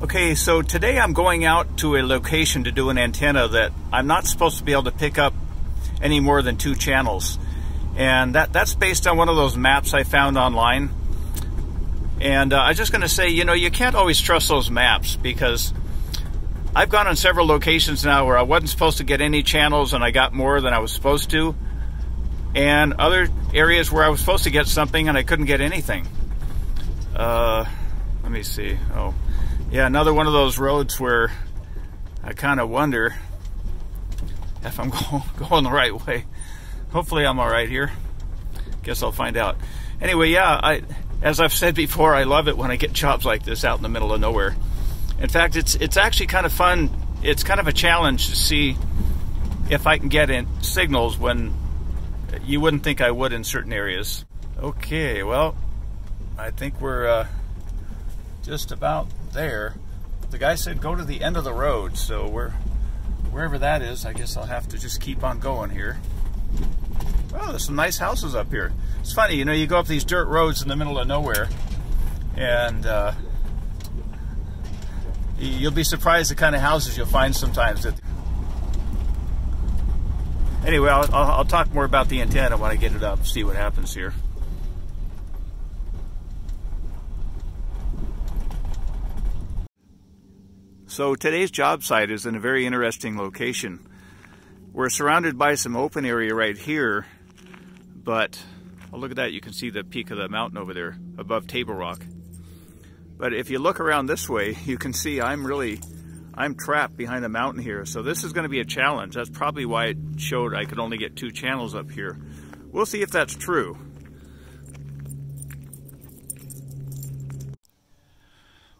Okay, so today I'm going out to a location to do an antenna that I'm not supposed to be able to pick up any more than 2 channels. And that's based on one of those maps I found online. And I'm just going to say, you know, you can't always trust those maps, because I've gone on several locations now where I wasn't supposed to get any channels and I got more than I was supposed to. And other areas where I was supposed to get something and I couldn't get anything. Let me see. Oh, yeah, another one of those roads where I kind of wonder if I'm going the right way. Hopefully I'm all right here. Guess I'll find out. Anyway, yeah, as I've said before, I love it when I get jobs like this out in the middle of nowhere. In fact, it's actually kind of fun. It's kind of a challenge to see if I can get in signals when you wouldn't think I would in certain areas. Okay, well, I think we're just about there. The guy said go to the end of the road, so wherever that is, I guess I'll have to just keep on going here. Well, there's some nice houses up here. It's funny, you know, you go up these dirt roads in the middle of nowhere, and you'll be surprised the kind of houses you'll find sometimes. Anyway, I'll talk more about the antenna when I get it up, see what happens here. So today's job site is in a very interesting location. We're surrounded by some open area right here, but oh, look at that, you can see the peak of the mountain over there above Table Rock. But if you look around this way, you can see I'm trapped behind a mountain here. So this is going to be a challenge. That's probably why it showed I could only get 2 channels up here. We'll see if that's true.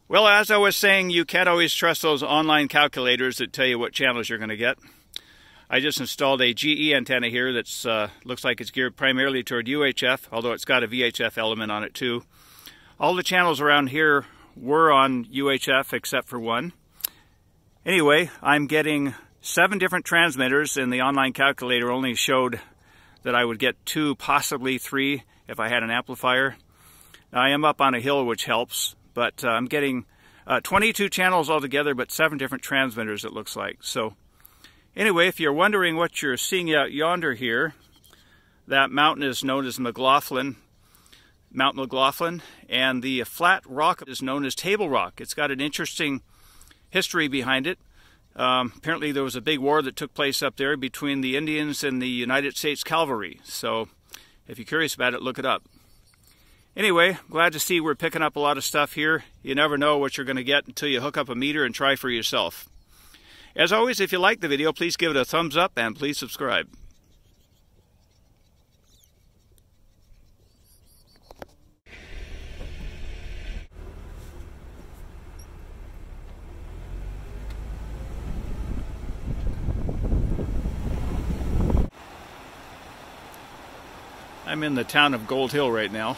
Well, as I was saying, you can't always trust those online calculators that tell you what channels you're going to get. I just installed a GE antenna here that's looks like it's geared primarily toward UHF, although it's got a VHF element on it too. All the channels around here were on UHF except for one. Anyway, I'm getting 7 different transmitters, and the online calculator only showed that I would get 2, possibly 3 if I had an amplifier. Now, I am up on a hill, which helps, but I'm getting 22 channels altogether, but 7 different transmitters, it looks like. So anyway, if you're wondering what you're seeing out yonder here, that mountain is known as Mount McLaughlin, and the flat rock is known as Table Rock. It's got an interesting history behind it. Apparently there was a big war that took place up there between the Indians and the United States Cavalry. So if you're curious about it, look it up. Anyway, glad to see we're picking up a lot of stuff here. You never know what you're going to get until you hook up a meter and try for yourself. As always, if you like the video, please give it a thumbs up and please subscribe. I'm in the town of Gold Hill right now.